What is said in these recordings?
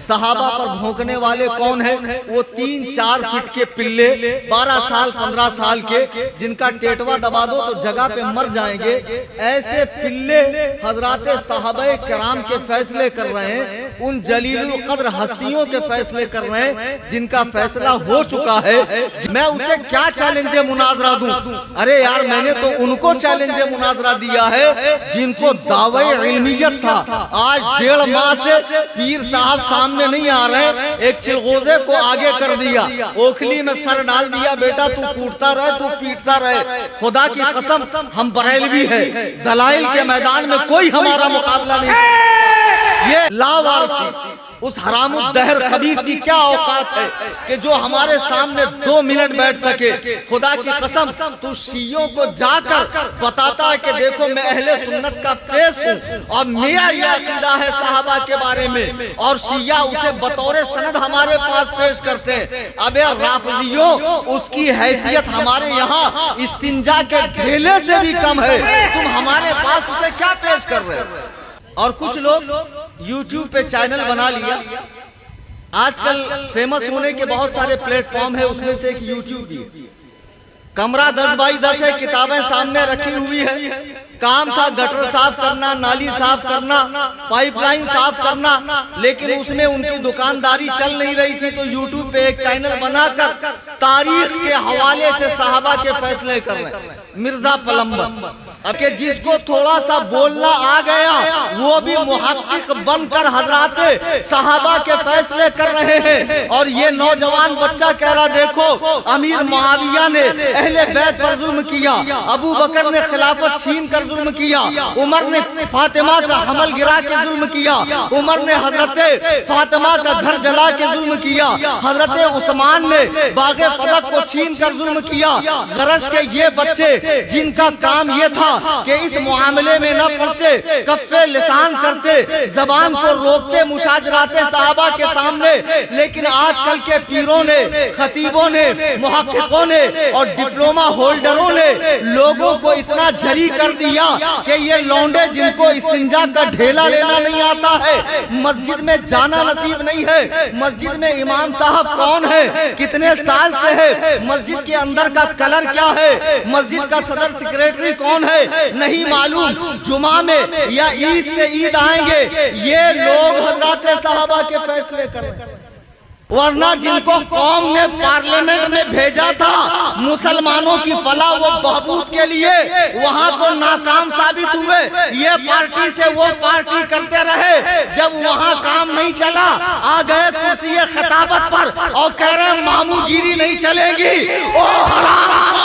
सहाबा पर भौंकने वाले कौन है? वो 3-4 फीट के पिल्ले 12 साल 15 साल के, जिनका टेटवा दबा दो तो जगह पे मर जाएंगे। ऐसे पिल्ले हजराते सहाबाए किराम के फैसले कर रहे हैं, उन जलीलुल कद्र हस्तियों के फैसले कर रहे हैं जिनका फैसला हो चुका है। मैं उसे क्या चैलेंज मुनाजरा दूं? अरे यार, मैंने तो उनको चैलेंज मुनाजरा दिया है जिनको दावे इल्मियत था। आज 1.5 माह से पीर साहब सामने नहीं आ रहे, एक चिलगोजे को आगे कर दिया, ओखली में सर डाल दिया, बेटा तू कूटता रहे, तू पीटता रहे। खुदा की कसम हम बरेलवी है, दलाइल के मैदान में कोई हमारा मुकाबला नहीं। ये लावारसी उस हरामुद्दहर खबीस की क्या औकात है कि जो हमारे सामने 2 मिनट बैठ सके। खुदा की कसम तू शियों को जाकर बताता है कि देखो मैं अहले सुन्नत का फेस हूँ और मेरा यह अकीदा है साहबा के बारे में, और शिया उसे बतौर सनद हमारे पास पेश करते हैं। अबे राफिजियों, उसकी हैसियत हमारे यहाँ इस्तिंजा के ढेले से भी कम है, तुम हमारे पास उसे क्या पेश कर रहे हो? और कुछ लोग YouTube पे चैनल बना लिया। आजकल फेमस होने के बहुत सारे प्लेटफॉर्म है, उसमें से एक YouTube भी। कमरा 10x10 है, किताबें सामने रखी हुई है, काम था गटर साफ करना, नाली साफ करना, पाइपलाइन साफ करना, लेकिन उसमें उनकी दुकानदारी चल नहीं रही थी, तो YouTube पे एक चैनल बनाकर तारीख के हवाले से साहबा के फैसले कर रहे हैं। मिर्जा पलम्बर, अब के जिसको थोड़ा सा बोलना आ गया वो भी मुहक्किक बनकर हजराते सहाबा के फैसले कर रहे हैं। और ये नौजवान बच्चा कह रहा, देखो अमीर मुआविया ने अहले बैत पर जुल्म किया, अबू बकर ने खिलाफत छीन कर जुल्म किया, उमर ने फातिमा का हमल गिरा के जुल्म किया, उमर ने हजरते फातिमा का घर जला के जुल्म किया, हजरते उस्मान ने बागे फदक को छीन कर जुल्म किया। गरज के ये बच्चे जिनका काम ये था कि इस मुआमले में न पड़ते, कफ्फे लिसान करते, जबान को रोकते मुशाजराते साहबा के सामने, लेकिन आजकल के पीरों ने, खतीबों ने, मुहक्किकों ने और डिप्लोमा होल्डरों ने लोगों को इतना जरी कर दिया कि ये लौंडे जिनको इस्तिंजा का ढेला लेना नहीं आता है, मस्जिद में जाना नसीब नहीं है, मस्जिद में इमाम साहब कौन है, कितने साल से है, मस्जिद के अंदर का कलर क्या है, मस्जिद का सदर सेक्रेटरी कौन है नहीं मालूम, जुमा में या ईद से ईद आएंगे, ये लोग हजरात साहबा के फैसले करें। वरना जिनको कौम ने पार्लियामेंट में भेजा था मुसलमानों की फलाह व बहबूद के लिए, वहाँ तो नाकाम साबित हुए। ये पार्टी से वो पार्टी करते रहे, जब वहाँ काम नहीं चला आ गए कुर्सी खिताबत पर और कह रहे मामूगिरी नहीं चलेगी। ओ हराम,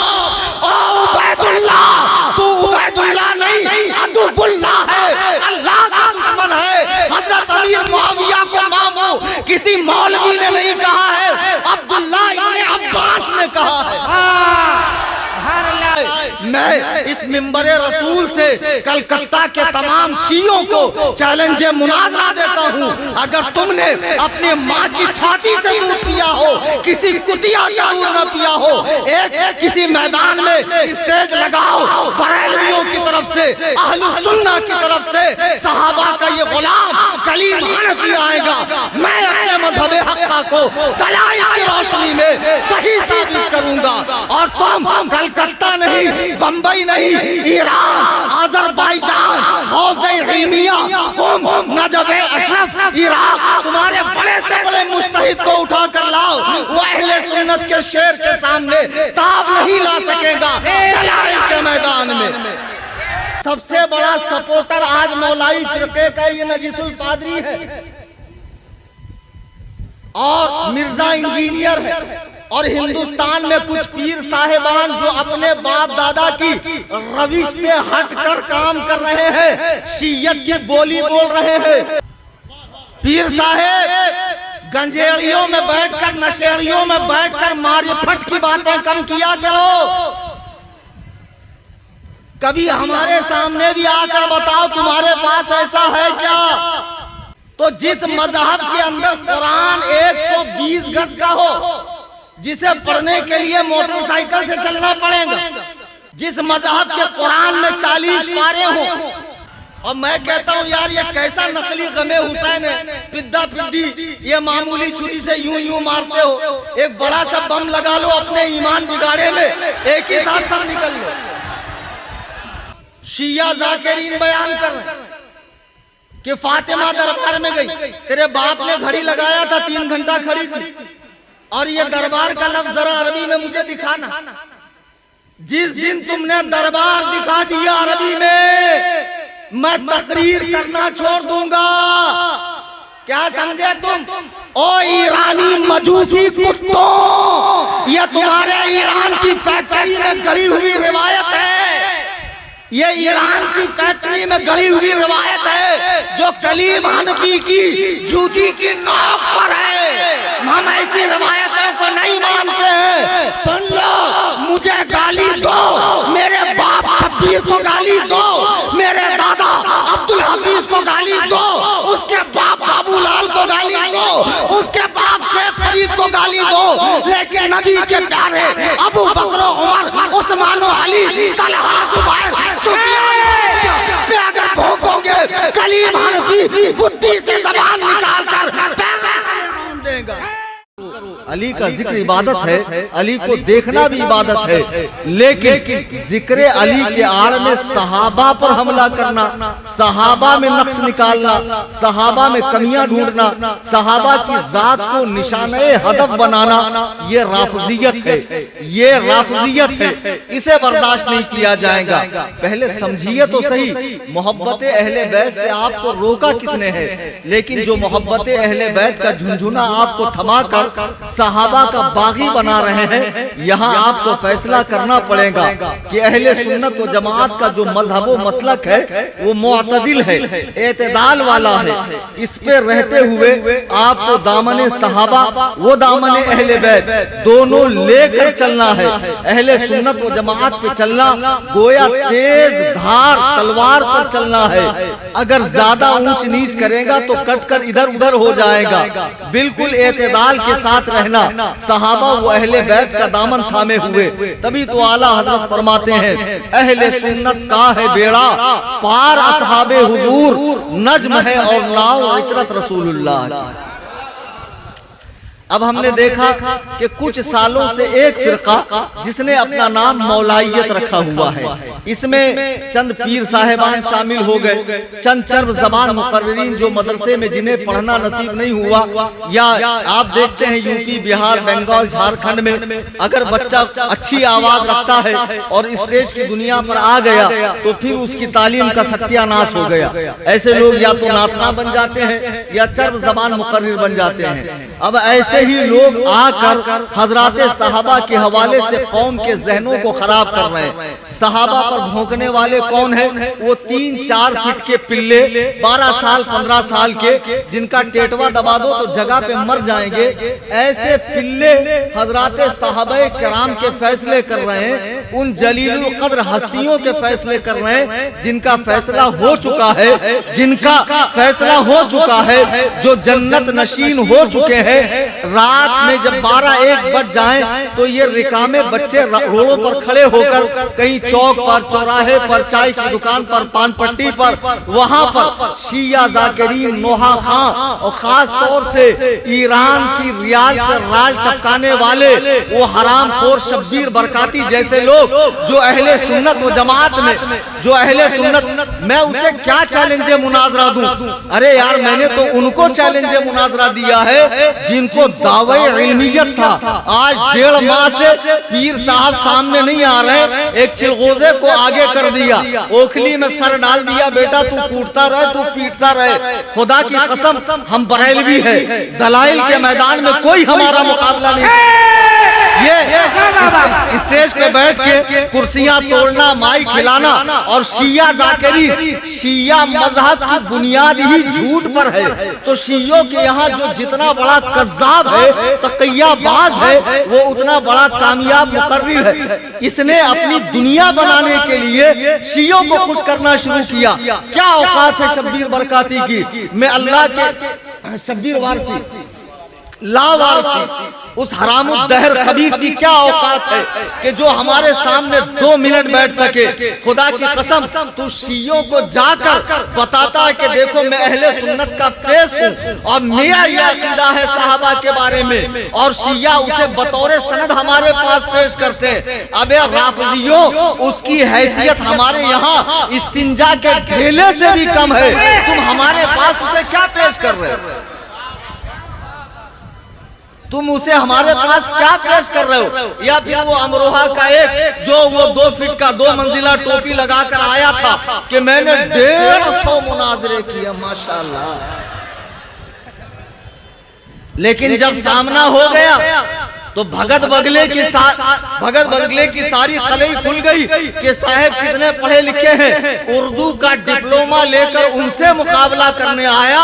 ओ उबैदुल्लाह, तू उबैदुल्लाह नहीं अदुल्लाह है, अल्लाह का दुश्मन है। हजरत अमीर मुआविया को मामू किसी मौलवी ने नहीं कहा है, अब्दुल्लाह इब्ने अब्बास ने कहा है। मैं इस मिंबरे रसूल से कलकत्ता के तमाम शियों को चैलेंज मुनाजरा देता हूँ, अगर तुमने अपने माँ की छाती से दूध पिया हो, किसी कुतिया का दूध न पिया हो, एक किसी मैदान में स्टेज लगाओ, बरेलवियों की तरफ से, अहलुस सुन्ना की तरफ से सहाबा का ये गुलाम कलीम हनफी आएगा, मैं अपने मजहब हक्का को दलाइल की रोशनी में सही साबित करूंगा। और तुम कलकत्ता नहीं, बंबई नहीं, ईरान, अजरबैजान, हौज़े इल्मिया, कुम, नजब अशरफ, इराक, तुम्हारे बड़े से बड़े मुज्तहिद को उठा कर लाओ, वो अहले सुन्नत के शेर के सामने ताब नहीं ला सकेगा दलाइल के मैदान में। सबसे बड़ा सपोर्टर आज मौलाई फिरके का ये नजीसुल पादरी है और मिर्जा इंजीनियर है, और हिंदुस्तान में कुछ पीर साहिबान जो अपने बाप दादा की रविश से हटकर काम कर रहे हैं, शीयत की बोली बोल रहे हैं। पीर साहेब गंजेड़ियों में बैठकर, नशेड़ियों में बैठकर मारिफत की बातें कम किया करो, कभी हमारे सामने भी आकर बताओ तुम्हारे पास ऐसा है क्या। तो जिस मजहब के अंदर कुरान 120 गज का हो, जिसे पढ़ने के लिए मोटरसाइकिल से चलना पड़ेगा, जिस मजहब के कुरान में 40 पारे हो, और मैं कहता हूँ यार ये कैसा नकली गमे हुसैन है, पिद्दा पिद्दी, ये मामूली छुरी से यूं यूं मारते हो। एक बड़ा सा बम लगा लो अपने ईमान बिगाड़े में, एक ही साथ सब निकल लो। शिया जाकिरीन बयान कर रहे कि फातिमा दरबार में गई, तेरे बाप ने घड़ी लगाया था 3 घंटा खड़ी थी, और ये दरबार का लफ्ज जरा अरबी में मुझे दिखाना। जिस दिन तुमने दरबार दिखा दिया अरबी में, मैं तकरीर करना छोड़ दूंगा। क्या समझे तुम? ओ ईरानी मजूसी कुत्तों, ये तुम्हारे ईरान की फैक्ट्री में गड़ी हुई रिवायत है, ये ईरान की फैक्ट्री में गड़ी हुई रिवायत है जो कलीम हनफी की जूती की नोक पर है। हम ऐसी रिवायतों को नहीं मानते हैं। सुन लो, मुझे गाली दो, मेरे बाप शब्बीर को गाली दो, मेरे दादा अब्दुल हफीज को गाली दो, उसके बाप बाबूलाल को गाली दो, उसके बाप शेख फरीद को गाली दो, लेकिन नबी के प्यारे अबू बकर, उमर, उस्मान, अली, तलहा, जुबैर, सुफियान पे अगर भोंकोगे, कलीम हनफी बुद्धि से जबान निकाल कर देगा। अली का जिक्र इबादत है, अली को देखना भी इबादत है, लेकिन जिक्र अली के आड़ में सहाबा पर हमला करना, सहाबा में नक्श निकालना, सहाबा में कमियां ढूंढना, सहाबा की जात को निशाने हदफ बनाना, ये राफजियत है, ये राफजियत है। इसे बर्दाश्त नहीं किया जाएगा। पहले समझिए तो सही, मोहब्बत अहले बैत से आपको रोका किसने है? लेकिन जो मोहब्बत अहले बैत का झुंझुना आपको थमा कर सहाबा का बागी बना रहे हैं, यहाँ आपको फैसला करना पड़ेगा कि अहले सुन्नत व जमात का जो मजहब व मसलक है वो मुअतदिल है, एतदाल वाला है। इस पे रहते हुए आपको दामने सहाबा वो दामने अहले बैत दोनों लेकर चलना है। अहले सुन्नत व जमात पे चलना गोया तेज धार तलवार पर चलना है। अगर ज्यादा ऊंच नीच करेगा तो कटकर इधर उधर हो जाएगा। बिल्कुल एतदाल के साथ रहना, सहाबा व अहले बैत का दामन थामे हुए। तभी तो आला हजरत फरमाते हैं, अहले सुन्नत का है बेड़ा पार असहाबे हुजूर, नज्म है और नाव इतरत रसूलुल्लाह। अब हमने देखा कि कुछ सालों से एक फिरका जिसने अपना नाम मौलाइयत रखा हुआ है, इसमें चंद पीर साहिबान शामिल हो गए, चंद चर्ब जबान मुकर्रिरीन जो मदरसे में जिन्हें पढ़ना नसीब नहीं हुआ, या आप देखते हैं यूपी, बिहार, बंगाल, झारखंड में अगर बच्चा अच्छी आवाज रखता है और स्टेज की दुनिया पर आ गया तो फिर उसकी तालीम का सत्यानाश हो गया। ऐसे लोग या तो नाथखा बन जाते हैं या चर्ब जबान मुकर्रिर बन जाते हैं। अब ऐसे ही लोग आकर हजराते सहाबा के हवाले से कौम के जहनों को खराब कर रहे हैं। सहाबा पर भौंकने वाले कौन है? वो 3-4 फीट के पिल्ले, 12 साल 15 साल के, जिनका टेटवा दबा दो तो जगह पे मर जाएंगे। ऐसे पिल्ले हजराते सहाबा किराम के फैसले कर रहे हैं, उन जलीलुल कद्र हस्तियों के फैसले कर रहे हैं जिनका फैसला हो चुका है, जिनका फैसला हो चुका है, जो जन्नत नशीन हो चुके हैं। रात में जब 12-1 बज जाएं तो ये रिकामे बच्चे रोडों पर खड़े होकर कहीं चौक पर, चौराहे पर, चाय की दुकान पर, पान पट्टी पर, वहां पर शिया जाकिरीन, नोहा खां और खास तौर से ईरान की रियाद पर राज टपकाने वाले वो हरामखोर शब्बीर बरकाती जैसे लोग जो अहले सुन्नत व जमात में, जो अहले सुन्नत, मैं उसे क्या चैलेंज मुनाजरा दूं? अरे यार, मैंने तो उनको चैलेंज मुनाजरा दिया है जिनको दावे इल्मियत था। आज 1.5 माह से पीर साहब सामने नहीं आ रहे, एक चिलगोजे को आगे कर दिया, ओखली में सर डाल दिया, बेटा तू कूटता रहे, तू पीटता रहे। खुदा की कसम, हम बरेलवी है, दलाइल के मैदान में कोई हमारा मुकाबला नहीं। ये स्टेज पे बैठ के कुर्सियां तोड़ना, माई खिलाना और शिया जाकिरी, शिया मजहब की बुनियाद ही झूठ पर है। तो शियों के यहाँ जो जितना बड़ा कज़्ज़ाब है, तक़ियाबाज़ है, वो उतना बड़ा कामयाब मुकर्रिर है। इसने अपनी दुनिया बनाने के लिए शियों को खुश करना शुरू किया। क्या औकात है शब्बीर बरकाती की? मैं अल्लाह के शब्बीर वारसी लावारसी, उस हरामुद्दहर खबीस की क्या औकात है कि जो हमारे सामने 2 मिनट बैठ सके। खुदा की कसम, तू शियों को जाकर बताता है कि देखो मैं अहले सुन्नत का फेस हूँ और मेरा यह अकीदा है साहबा के बारे में, और शिया उसे बतौर सनद हमारे पास पेश करते हैं। अबे राफिजियों, उसकी हैसियत हमारे यहाँ इस्तिंजा के ढेले से भी कम है, तुम हमारे पास उसे क्या पेश कर रहे हो? तुम उसे हमारे पास क्या पेश कर रहे हो? या फिर वो अमरोहा का एक जो वो 2 फीट का 2 मंजिला टोपी लगाकर आया था कि मैंने 150 मुनाजरे किया, माशाअल्लाह, लेकिन जब सामना हो गया तो भगत बगले की सारी कलई खुल गई कि साहब कितने पढ़े लिखे हैं। उर्दू का डिप्लोमा लेकर उनसे मुकाबला करने आया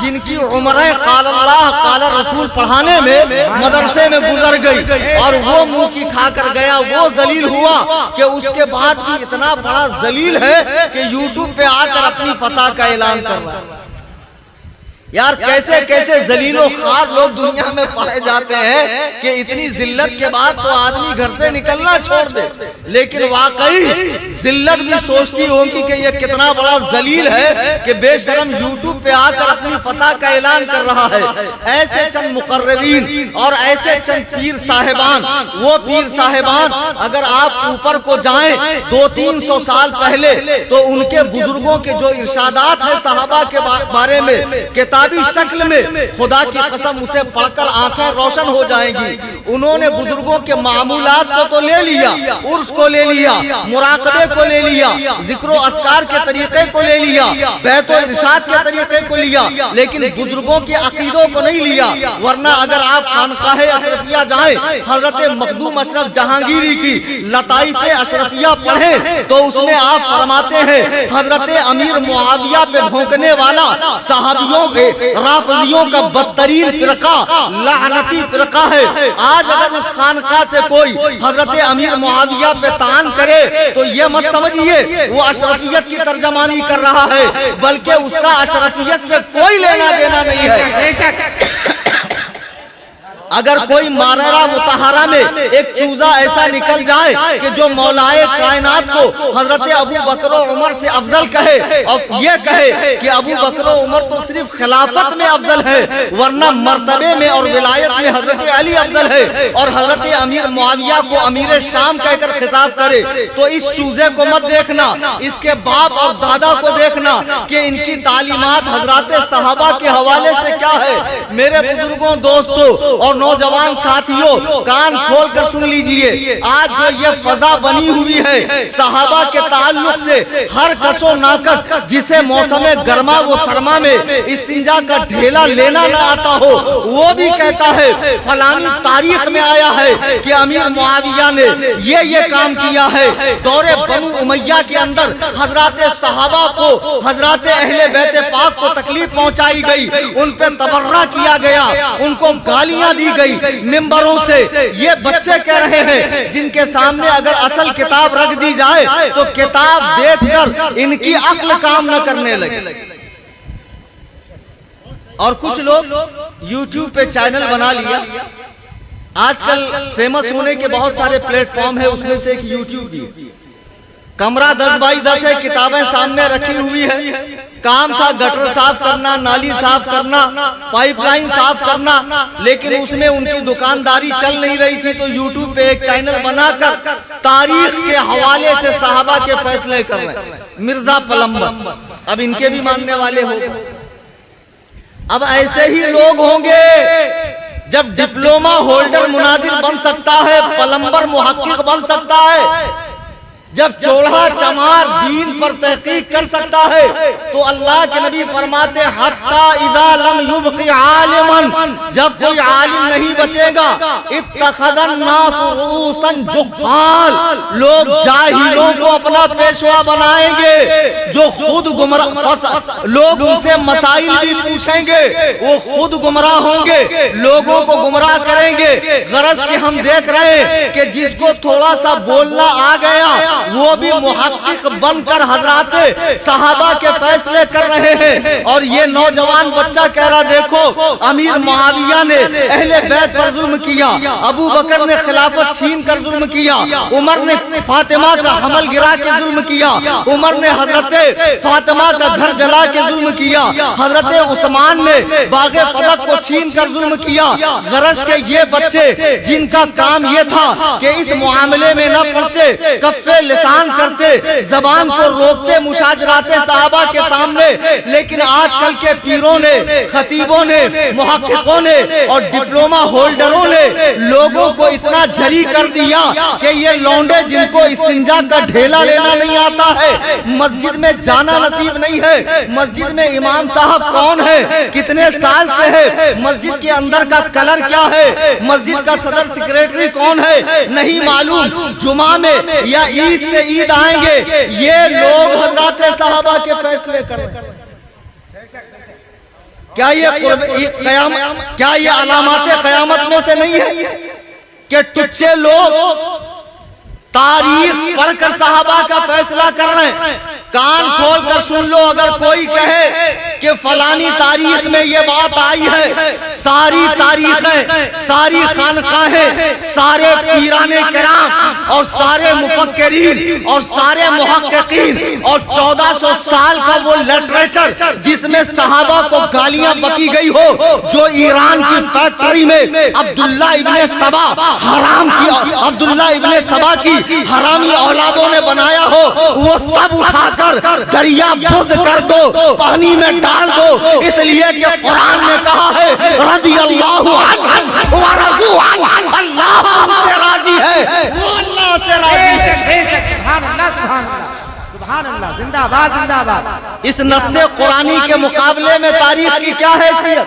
जिनकी उम्रें काल अल्लाह काल रसूल पढ़ाने में मदरसे में गुजर गई, और वो मुंह की खाकर गया, वो जलील हुआ कि उसके बाद भी इतना बड़ा जलील है कि यूट्यूब पे आकर अपनी फतह का ऐलान कर रहा है। यार कैसे कैसे जलीलो खार लोग दुनिया में पाए जाते हैं कि इतनी जिल्लत के बाद तो आदमी घर से निकलना छोड़ दे, लेकिन वाकई जिल्लत भी सोचती होगी कि ये कितना बड़ा जलील है कि बेशरम यूट्यूब पे आकर अपनी फतह का ऐलान कर रहा है। ऐसे चंद मुकर्ररीन और ऐसे चंद पीर साहिबान, वो पीर साहिबान अगर आप ऊपर को जाएं 200-300 साल पहले तो उनके बुजुर्गों के जो इरशादात है सहाबा के बारे में किताबी शक्ल में, खुदा की कसम उसे पढ़कर आंखें रोशन हो जाएंगी। उन्होंने बुजुर्गों के मामूलात को तो ले लिया, उर्स को ले लिया, मुराकबे को ले लिया, जिक्र अस्कार के तरीके को ले लिया, बैतो इरशाद के तरीके को लिया, लेकिन बुजुर्गों के अकीदों को नहीं लिया। वरना अगर आप खानकाहे अशरफिया जाएं, हजरत मखदूम अशरफ जहांगीरी की लताइफे अशरफिया पढ़ें तो उसमें आप फरमाते हैं हजरत अमीर मुआविया पे भौंकने वाला सहाबियों के राफिजियों का बदतरीन फिरका लानती फिरका है। आज अगर उस खानका से कोई हजरत अमीर मुआविया पे तान करे तो ये मत समझिए वो अशरफियत की तर्जमानी कर रहा है, बल्कि उसका अशरफियत से कोई लेना देना नहीं है। अगर कोई माररा मुताहरा में एक चूजा ऐसा निकल जाए कि जो मौलाए कायनात को हजरत अबू बकर उमर से अफजल कहे और ये कहे कि अबू बकर उमर तो सिर्फ खिलाफत में अफजल है, वरना मर्तबे में और विलायत में हजरत अली अफजल है, और हजरत अमीर मुआविया को अमीर शाम कहकर खिताब करे, तो इस चूजे को मत देखना, इसके बाप और दादा को देखना कि इनकी तालीमात हजरत सहाबा के हवाले से क्या है। मेरे बुजुर्गों, दोस्तों और नौजवान साथियों, कान खोल कर सुन लीजिए। आज जो ये फजा बनी हुई है सहाबा के ताल्लुक से, हर कसो नाकस जिसे मौसम गर्मा वो सरमा में इस्तिंजा का ढेला लेना न आता हो, वो भी कहता है फलानी तारीख में आया है कि अमीर मुआविया ने ये काम किया है। दौरे बनु उमैया के अंदर हजरत सहाबा को, हजरत अहले बैत पाक को तकलीफ पहुंचाई गई, उन पे तबर्रा किया गया, उनको गालियां दी गई मिंबरों से। ये बच्चे कह रहे हैं जिनके सामने अगर असल किताब रख दी जाए तो किताब देखकर इनकी अक्ल काम न करने लगे। और कुछ लोग YouTube पे चैनल बना लिया। आजकल फेमस होने के बहुत सारे प्लेटफॉर्म है, उसमें से एक YouTube भी। कमरा 10x10 है, किताबें सामने रखी हुई है, काम था गटर साफ करना, नाली साफ करना, पाइपलाइन साफ करना, लेकिन उसमें उनकी दुकानदारी चल नहीं रही थी तो YouTube पे एक चैनल बनाकर तारीख के हवाले से साहबा के फैसले कर रहे हैं। मिर्जा पलम्बर, अब इनके भी मानने वाले हो। अब ऐसे ही लोग होंगे, जब डिप्लोमा होल्डर मुनाजिर बन सकता है, पलम्बर मुहक्किक बन सकता है, जब चोड़ा चमार दीन पर तहकीक कर सकता है, तो अल्लाह के नबी फरमाते हत्ता इज़ा लम युबक़ि आलिमन, जब कोई आलिम नहीं बचेगा, इत्तखज़न नास रुऊसन जुहाल, लोग जाहिलों को अपना पेशवा बनाएंगे, जो खुद गुमराह, लोग उनसे मसाइल भी पूछेंगे, वो खुद गुमराह होंगे, लोगों को गुमराह करेंगे। गरज के हम देख रहे हैं कि जिसको थोड़ा सा बोलना आ गया वो भी मुहक्किक बनकर हजरात सहाबा के फैसले कर रहे हैं। और ये नौजवान बच्चा कह रहा, देखो अमीर मुआविया ने अहले बैत पर जुल्म किया, अबू बकर ने खिलाफत छीन कर जुल्म किया, उमर ने फातिमा का हमल गिरा के जुल्म किया, उमर ने हजरत फातिमा का घर जला के जुल्म किया, हजरत उस्मान ने बागे फदक को छीन कर जुल्म किया। गरज के ये बच्चे जिनका काम ये था कि इस मुआमले में न पड़ते, कफ्फे लिसान करते, जबान को रोकते, मुशाजराते साहबा के सामने, लेकिन आजकल के पीरों ने, खतीबों ने, मुहक्किकों ने और डिप्लोमा होल्डरों ने लोगों को इतना झरी कर दिया कि ये लौंडे जिनको इस्तिंजा का ढेला लेना नहीं आता है, मस्जिद में जाना नसीब नहीं है, मस्जिद में इमाम साहब कौन है, कितने साल से है, मस्जिद के अंदर का कलर क्या है, मस्जिद का सदर सेक्रेटरी कौन है, नहीं मालूम, जुमा में या ईद से ईद आएंगे, ये लोग हजरत साहबा के फैसले करें। क्या ये अलामाते क़यामत में से नहीं है कि टुच्चे लोग तारीख पढ़कर साहबा का फैसला कर रहे हैं? कान खोल कर सुन लो, अगर कोई कहे कि फलानी तारीख में ये बात आई है, सारी तारीखें, सारी खानकाहें, सारे पीराने किराम और सारे मुफक्किरीन और सारे मुहक्किकीन और 1400 साल का वो लिटरेचर जिसमें सहाबा को गालियां बकी गई हो, जो ईरान की फैक्ट्री में अब्दुल्ला इब्ने सबा की हरामी औलादों ने बनाया हो, वो सब उठाकर दरिया बुर्द कर दो, पानी में डाल दो, इसलिए कि कुरान ने कहा है रदियल्लाहु अन्हु व रज़ू अन्हु, अल्लाह से राजी है, वो अल्लाह से राजी है। सुभान अल्लाह, सुभान अल्लाह, सुभान अल्लाह, जिंदाबाद जिंदाबाद। इस नस्से कुरानी के मुकाबले में तारीख की क्या हैसियत?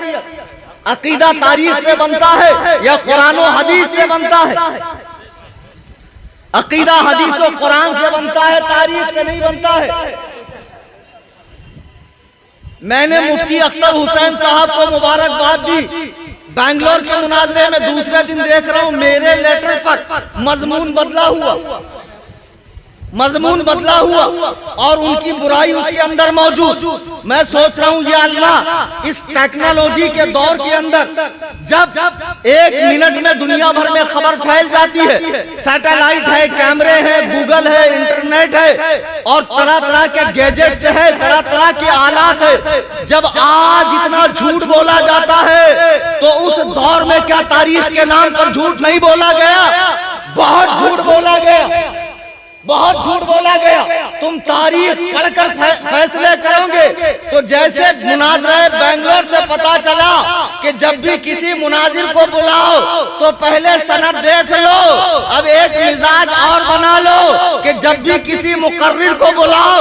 अकीदा तारीख से बनता है या कुरान और हदीस से बनता है? अकीदा हदीस और कुरान से बनता है, तारीख से नहीं बनता है। मैंने मुफ्ती अख्तर हुसैन साहब को मुबारकबाद दी। बैंगलोर के मुनाजरे में दूसरे दिन देख रहा हूं मेरे लेटर पर मजमून बदला हुआ और उनकी बुराई उसके अंदर मौजूद। मैं सोच रहा हूं या अल्लाह, इस टेक्नोलॉजी के दौर के अंदर जब 1 मिनट में दुनिया भर में खबर फैल जाती है, सैटेलाइट है, कैमरे हैं, गूगल है, इंटरनेट है और तरह तरह के गैजेट्स है, तरह तरह के आलात है, जब आज इतना झूठ बोला जाता है तो उस दौर में क्या तारीख के नाम पर झूठ नहीं बोला गया? बहुत झूठ बोला गया, बहुत झूठ बोला गया। तुम तारीख पढ़कर फैसले करोगे तो जैसे मुनाजरे बैंगलोर से पता चला कि जब भी किसी मुनाजिर को बुलाओ तो पहले सनद देख लो, अब एक मिजाज और बना लो कि जब भी किसी मुकर्रिर को बुलाओ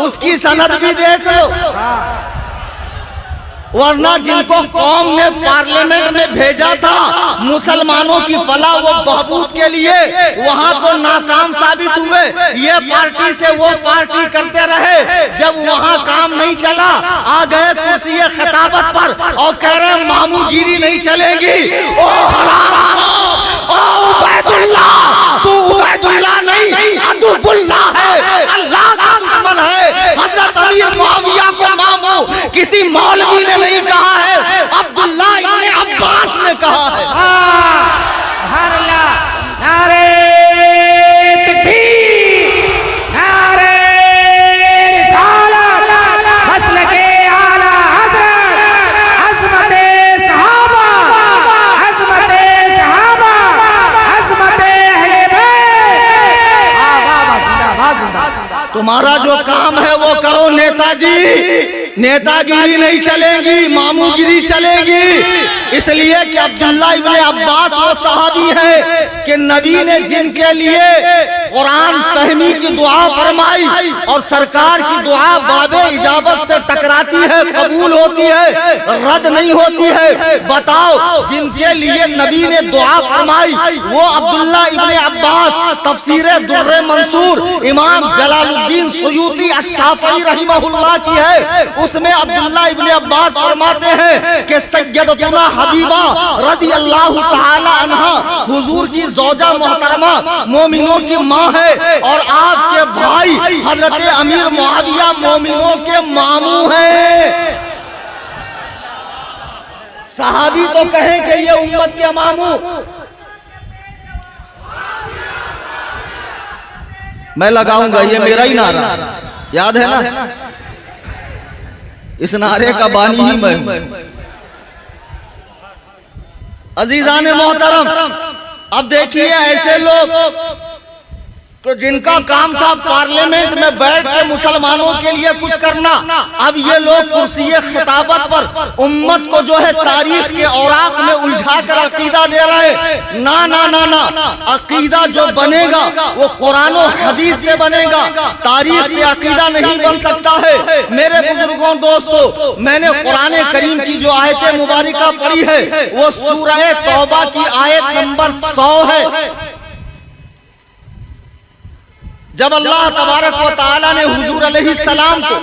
उसकी सनद भी देख लो, वरना जिनको कौम ने पार्लियामेंट में भेजा था मुसलमानों की फलाह व बहबूद के लिए, वहां तो नाकाम साबित हुए। ये पार्टी से वो पार्टी करते रहे, जब वहां काम नहीं चला आ गए कुर्सी खिताबत पर और कह रहे मामूगिरी नहीं चलेगी। ओ उबैदुल्लाह, तू उबैदुल्लाह नहीं अब्दुल्लाह है, अल्लाह का दुश्मन है। हजरत अमीर मुआविया को मामू किसी मौलवी ने नहीं कहा है, अब्दुल्ला इब्ने अब्बास ने कहा है। सुभान अल्लाह, नारे तकबीर, नारे रिसालत, मसलके आला हज़रत, अज़मते सहाबा, अज़मते सहाबा, अज़मते अहले बैत। जिंदाबाद जिंदाबाद। तुम्हारा जो काम है वो करो नेताजी, नेतागिरी नहीं चलेगी, मामूगिरी चलेगी। इसलिए कि अब्दुल्ला इब्ने अब्बास वो सहाबी है कि नबी ने जिनके लिए कुरान फहमी की दुआ फरमाई और सरकार की दुआ बाबे इजाबत से टकराती है, कबूल होती है, रद्द नहीं होती है। बताओ, जिनके लिए नबी ने दुआ फरमाई वो अब्दुल्ला इब्ने अब्बास। तफसीरे दुर्रे मंसूर इमाम जलालुद्दीन सुयूती अश-शाफ़ई रहमहुल्लाह की है, उसमें अब्दुल्ला इब्ने अब्बास फरमाते हैं कि सय्यदतुना हबीबा रदियल्लाहु ताला अन्हा हुजूर की ज़ौजा मोहतरमा मोमिनों की माँ है और आपके भाई हजरत अमीर मुआविया मोमिनों के मामू हैं। सहाबी तो कहें कि ये उम्मत के मामू। मैं लगाऊंगा, ये मेरा ही नारा, याद है ना? इस नारे का बानी ही मैं। अजीजान मोहतरम, अब देखिए ऐसे लोग तो जिनका काम था पार्लियामेंट में बैठ के मुसलमानों के लिए कुछ करना, अब ये लोग कुर्सी खिताबत पर उम्मत को जो है तारीख के औराक में उलझा कर अकीदा दे रहे हैं। ना ना ना ना, अकीदा जो बनेगा वो कुरान और हदीस से बनेगा, तारीख से अकीदा नहीं बन सकता है। मेरे बुजुर्गों दोस्तों, मैंने कुरान करीम की जो आयत मुबारका पढ़ी है वो सूरह तौबा की आयत नंबर 100 है। जब अल्लाह तबारक व तआला ने हुजूर अलैहिस्सलाम को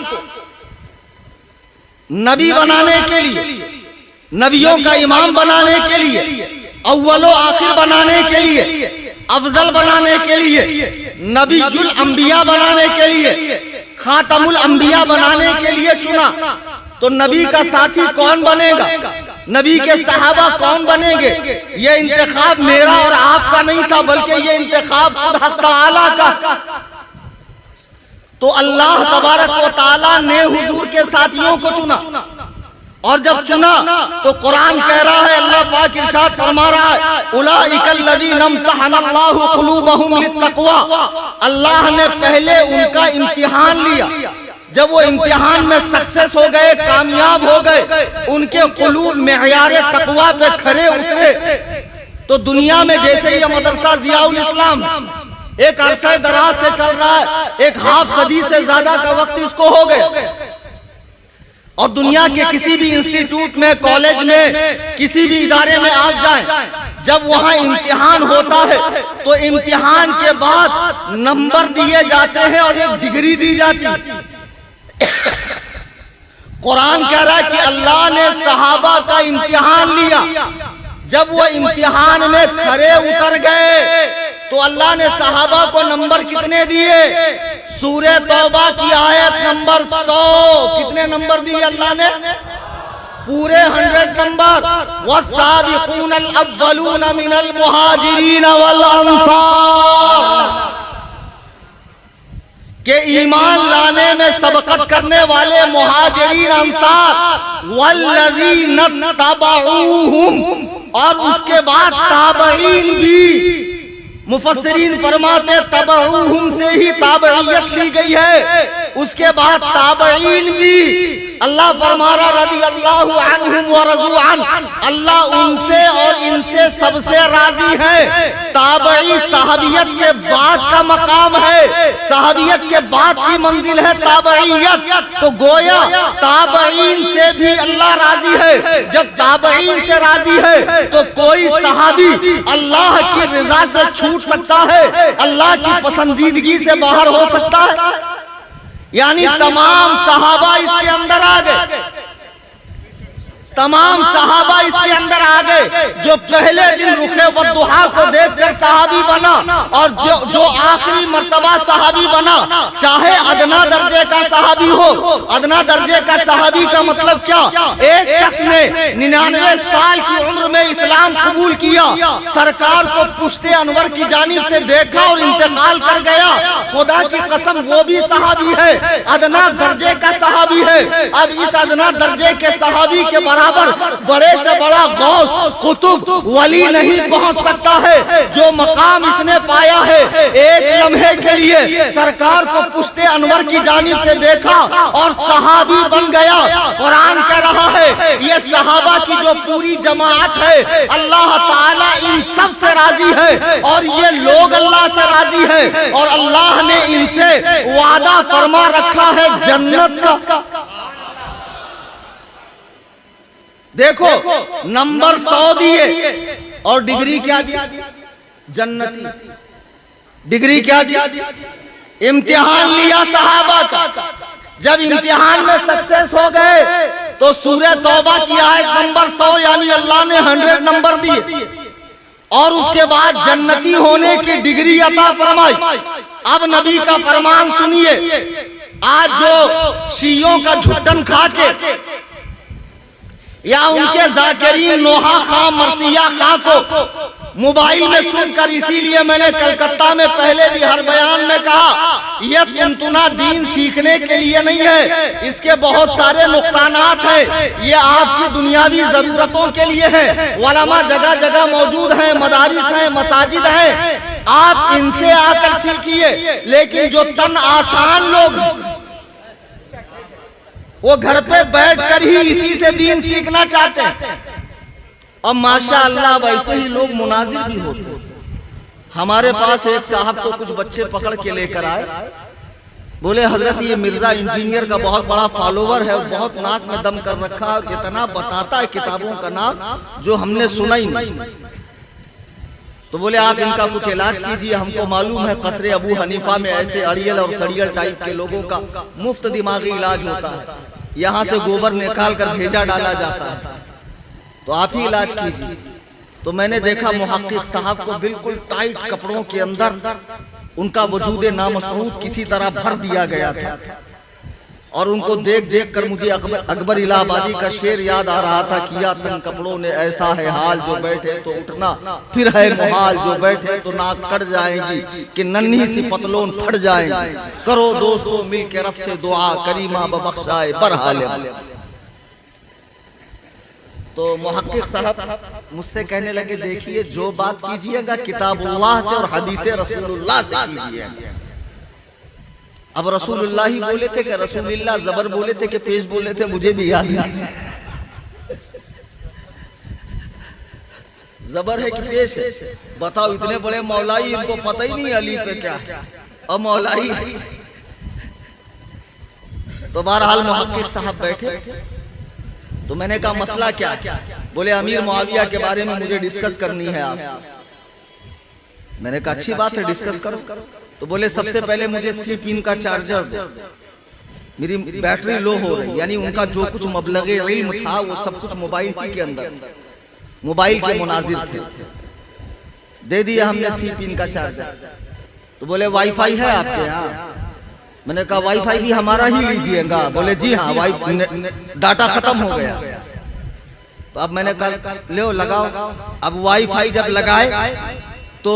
नबी बनाने के लिए, नबियों का इमाम बनाने के लिए, अव्वलो आखिर बनाने के लिए, अफजल बनाने के लिए, नबीजुल अंबिया बनाने के लिए, खातमुल अंबिया बनाने के लिए चुना, तो नबी का साथी कौन बनेगा, नबी के सहाबा कौन बनेंगे? ये इंतखाब मेरा और आपका नहीं था, बल्कि ये इंतखाब खुद हक तआला का। तो अल्लाह तबारक व तआला ने हुजूर के साथियों को चुना, और जब चुना तो कुरान कह रहा है, अल्लाह पाक इरशाद फरमा रहा है, उलाइकल लज़ीना इम्तहनल्लाहु क़ुलूबहुम लित्तक़वा। अल्लाह ने पहले उनका इम्तिहान लिया, जब वो इम्तिहान में सक्सेस हो गए, कामयाब हो गए, उनके कुलूब मेयारे तकवा पे खरे उतरे, तो दुनिया में जैसे ये मदरसा जियाउल इस्लाम एक अरसे दराज से चल रहा है, एक हाफ सदी से ज्यादा का वक्त इसको हो गया, और दुनिया के किसी भी इंस्टीट्यूट में, कॉलेज में, किसी भी इदारे में आप जाएं, जब वहां इम्तिहान होता है तो इम्तिहान के बाद नंबर दिए जाते हैं और एक डिग्री दी जाती है। कुरान कह रहा है कि अल्लाह ने सहाबा का इम्तिहान लिया, जब वो इम्तिहान में खरे उतर गए तो अल्लाह ने सहाबा को नंबर कितने दिए? सूरह तौबा की आयत नंबर 100, कितने नंबर दिए अल्लाह ने? पूरे 100 नंबर। वस्साबिकूनल अव्वलूना मिनल मुहाजिरीन वल अंसार, के ईमान लाने में सबकत करने वाले मुहाजिरीन अंसार, वल्लज़ीना तबऊहुम, और उसके बाद ताबईन भी। मुफस्सिरीन फरमाते तबऊहुम से ही ताबईयत ली गई है, उसके बाद ताबईन भी। अल्लाह फरमा रहा रज़ियल्लाहु अन्हुम व रज़ू अन, अल्लाह उनसे और इनसे सबसे राजी है। ताबई सहाबियत के बाद का मकाम है, सहाबियत के बाद की मंजिल है ताबईयत। तो गोया ताबईन से भी अल्लाह राजी है। जब ताबईन से राजी है तो कोई सहाबी अल्लाह की रज़ा से छूट सकता है, अल्लाह की पसंदीदगी से बाहर हो सकता है? यानी तमाम सहाबा इसके अंदर आ गए, तमाम सहाबा इसके अंदर आ गए। जो पहले दिन रुखे वद्दुहा को देखकर सहाबी बना, और जो आखिरी मर्तबा सहाबी बना, चाहे अदना दर्जे का सहाबी हो। अदना दर्जे का सहाबी का मतलब क्या? एक शख्स ने 99 साल की उम्र में इस्लाम कबूल किया, सरकार को पुश्ते अनवर की जानिब से देखा और इंतकाल कर गया। खुदा की कसम वो भी सहाबी है, अदना दर्जे का सहाबी है। अब इस अदना दर्जे के सहाबी के बराबर बड़े से बड़ा गौस, कुतुब, वली नहीं पहुंच सकता है। जो मकाम इसने पाया है, एक लम्हे के लिए सरकार को पुश्ते अनवर की जानिब से देखा और सहाबी बन गया। कुरान कह रहा है ये सहाबा की जो पूरी जमात है, अल्लाह ताला इन सब से राजी है, और ये लोग अल्लाह से राजी है, और अल्लाह ने इनसे वादा फरमा रखा है जन्नत का। देखो नंबर 100 दिए और डिग्री क्या दी? जन्नती। डिग्री क्या दी? इम्तिहान लिया सहाबा का, जब इम्तिहान में सक्सेस हो गए तो सूरह तौबा की आयत नंबर 100 यानी अल्लाह ने 100 नंबर दिए, और उसके बाद जन्नती होने की डिग्री अता फरमाई। अब नबी का फरमान सुनिए। आज जो शियों का झुट्टन खा के या उनके जाकिरीन नोहा खां मरसिया खां को मोबाइल में सुनकर, इसीलिए मैंने कलकत्ता में पहले भी हर बयान में कहा, यह तुनतुना दीन सीखने के लिए नहीं है, इसके बहुत सारे नुकसानात हैं। ये आपकी दुनियावी जरूरतों के लिए है। उलमा जगह जगह मौजूद हैं, मदारिस हैं, मसाजिद हैं, आप इनसे आकर सीखिए। लेकिन जो तन आसान लोग वो घर पे बैठकर ही इसी से दीन सीखना चाहते हैं। और माशाअल्लाह वैसे ही लोग मुनाजिर भी होते हैं। हमारे पास एक साहब तो कुछ बच्चे पकड़ के लेकर आए, बोले हजरत ये मिर्जा इंजीनियर का बहुत बड़ा फॉलोवर है, बहुत नाक में दम कर रखा है, इतना बताता है किताबों का नाम जो हमने सुना ही नहीं। तो बोले आप इनका कुछ इलाज कीजिए, हमको मालूम है कसरे अबू हनीफा में ऐसे अड़ियल और सड़ियल टाइप के लोगों का मुफ्त दिमागी इलाज होता है, यहाँ से गोबर निकाल कर भेजा डाला जाता है, तो आप ही इलाज कीजिए। तो मैंने देखा मुहक्किक साहब को बिल्कुल टाइट कपड़ों के अंदर उनका वजूद नामसूद किसी तरह भर दिया गया था, और उनको देख देख कर मुझे अकबर इलाहाबादी का शेर याद आ रहा था, किया तन कपड़ों ने ऐसा है हाल, जो बैठे तो उठना फिर है मुहाल, जो बैठे तो नाक कट जाएगी कि नन्ही सी पतलोन फट जाएगी, करो दोस्तों मिल के रब से दुआ, करीमा बबख्शाए बरहाल। तो मुहक्किक साहब मुझसे कहने लगे, देखिए जो बात कीजिएगा किताबुल्लाह से और हदीसे रसूलुल्लाह से कीजिए। अब रसूलुल्लाह ही बोले थे कि रसूलुल्लाह जबर बोले थे कि पेश बोले थे, मुझे भी याद नहीं। जबर है कि पेश है? बताओ, इतने बड़े मौलाई इनको पता ही नहीं अली पे क्या है, और मौलाई। तो बहरहाल मुहक्किक साहब बैठे, तो मैंने कहा मसला क्या? बोले अमीर मुआविया के बारे में मुझे डिस्कस करनी है आपसे। मैंने कहा अच्छी बात है, डिस्कस करो। तो बोले सबसे पहले मुझे सी पिन का चार्जर दो, मेरी बैटरी लो हो रही। यानी उनका जो कुछ मबलगे इल्म था वो सब कुछ मोबाइल के अंदर, मोबाइल के मुनाजिर थे। दे दिया हमने सी पिन का चार्जर। तो बोले वाईफाई है आपके यहाँ? मैंने कहा वाईफाई भी हमारा ही लीजिएगा। बोले जी हाँ, डाटा खत्म हो गया। तो अब मैंने कहा ले लगाओ। अब वाईफाई जब लगाए तो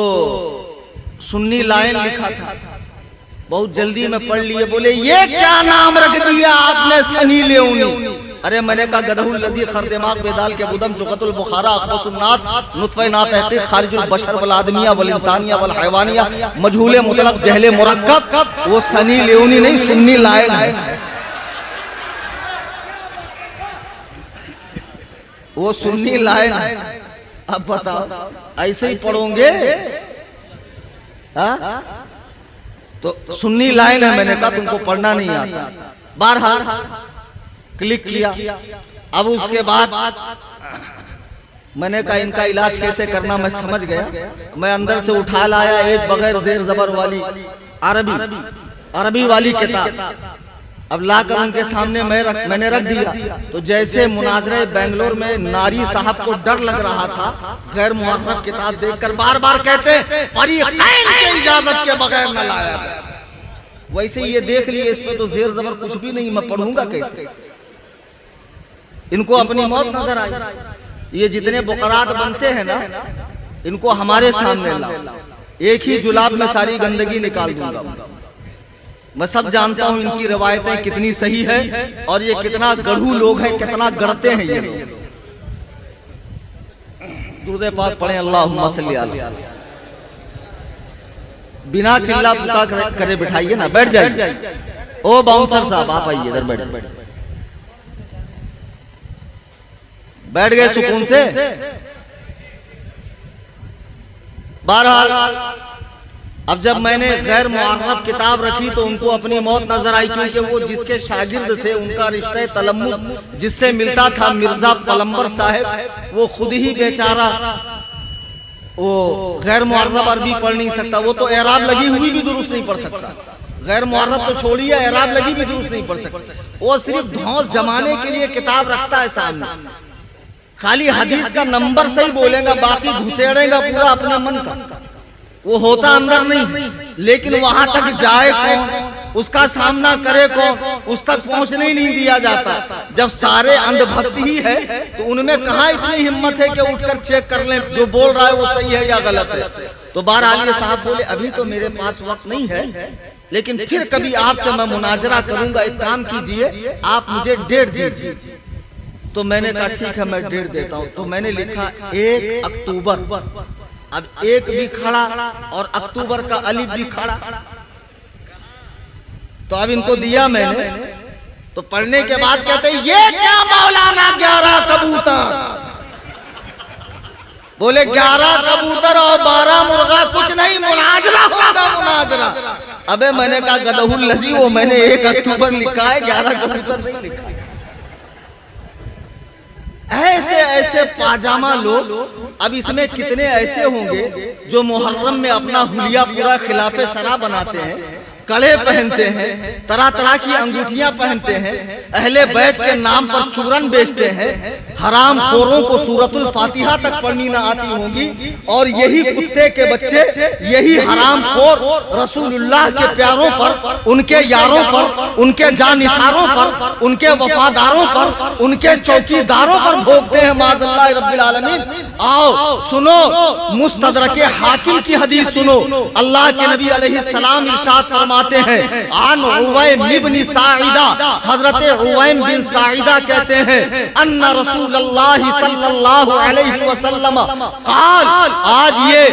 सुन्नी लाइन लिखा था, बहुत जल्दी में पढ़ लिए। बोले ये क्या नाम रख दिया आपने, सनी लेओनी? अरे मैंने कहा गदहुल लजी खरदिमाग बेदाल के बुदम जुगतुल बुखारा अखबसुन नास नुत्फे ना तहकीक खारिजुल बशर वल आदमिया वल इंसानिया वल हैवानिया मजहूले मुतलक जहले मुरक्कब। वो सनी लेओनी नहीं, सुन्नी लाइन है, वो सुन्नी लाइन है। अब बताओ ऐसे ही पढ़ोगे? तो सुन्नी लाइन है। मैंने कहा तुमको पढ़ना नहीं आता। बारहा क्लिक किया। अब उसके बाद मैंने कहा इनका इलाज कैसे करना मैं समझ गया। मैं अंदर से उठा लाया एक बगैर जेर जबर वाली अरबी वाली किताब। अब लाकर उनके सामने मैंने रख दिया। तो जैसे मुनाजरे बेंगलोर में नारी साहब को डर लग रहा था, गैर मुहर्रफ किताब देखकर बार बार कहते फरीक़ैन की इजाजत के बगैर न लाया, वैसे ये देख लिए इस पे तो जेर जबर कुछ भी नहीं, मैं पढ़ूंगा कैसे? इनको अपनी मौत नजर आई। ये जितने बुकरात बनते हैं ना, इनको हमारे सामने लाओ, एक ही जुलाब में सारी गंदगी निकाल दूंगा। मैं सब जानता हूं इनकी रवायतें कितनी सही है और ये कितना गढ़ू लोग हैं, कितना गढ़ते हैं ये लोग। दुरूद पाक पढ़ें, अल्लाहुम्मा सल्ली अलैहि। बिना चिल्ला पुता करे बिठाइए ना, बैठ जाइए। ओ बाउंसर साहब आप आइए इधर, बैठ गए सुकून से। बहरहाल अब जब मैंने गैर मुअर्रफ किताब रखी तो उनको अपनी मौत नजर आई, क्योंकि वो जिसके शागिर्द थे उनका रिश्ते तलम्मुस जिससे मिलता था मिर्जा पलम्बर साहब, वो खुद ही बेचारा वो गैर मुअर्रफ अरबी पढ़ नहीं सकता। वो तो एराब लगी हुई भी दुरुस्त नहीं पढ़ सकता, गैर मुअर्रफ तो छोड़िए, एराब लगी भी दुरुस्त नहीं पढ़ सकता। वो सिर्फ धौंस जमाने के लिए किताब रखता है सामने, खाली हदीस का नंबर सही बोलेगा, बाकी घुसेड़ेगा पूरा अपने मन का, वो होता अंदर नहीं। लेकिन वहां तक जाए कौन? उसका सामना करे कौन, उस तक पहुंचने ही नहीं दिया जाता। जब सारे अंधभक्त ही है तो उनमें कहाँ इतनी हिम्मत है कि उठकर चेक कर लें जो बोल रहा है वो सही है या गलत है। तो बहरहाल ये साहब बोले अभी तो मेरे पास वक्त नहीं है, लेकिन फिर कभी आपसे मैं मुनाजरा करूंगा, एक काम कीजिए आप मुझे डेट दीजिए। तो मैंने कहा ठीक है मैं डेट देता हूं। तो मैंने लिखा 1 अक्टूबर। अब 1 भी खड़ा और अक्टूबर का अलिफ भी खड़ा। तो अब इनको दिया मैंने, तो पढ़ने के बाद कहते हैं ये क्या मौलाना 11 कबूतर। बोले 11 कबूतर और 12 मुर्गा कुछ नहीं, मुनाजरा होगा मुनाजरा। अबे मैंने कहा गदहुल लजी, वो मैंने 1 अक्टूबर लिखा है, 11 कबूतर नहीं लिखा। ऐसे ऐसे पाजामा लोग, अब इसमें कितने ऐसे होंगे जो मुहर्रम में अपना हुलिया पूरा खिलाफे शरा बनाते हैं, कड़े पहनते हैं, तरह तरह की अंगूठियां पहनते हैं, अहले बैत के नाम पर चूरन बेचते हैं, हराम खोरों को सूरतुल फातिहा तक पढ़नी ना आती होंगी, और यही कुत्ते के बच्चे, यही हराम खोर रसूलुल्लाह के प्यारों पर, उनके यारों पर, उनके जानिसारों पर, उनके वफादारों पर, उनके चौकीदारों पर भोगते हैं माज़अल्लाह रब्बिल आलमीन। आओ सुनो मुस्तदरके हाकिम की हदीस सुनो। अल्लाह के नबी अलैहिस्सलाम इरशाद फरमाते हैं, आन उवैम इब्न साइदा, हजरत उवैम बिन साइदा कहते हैं, अन्ना रसूलुल्लाह सल्लल्लाहु अलैहि वसल्लम क़ाल, आज ये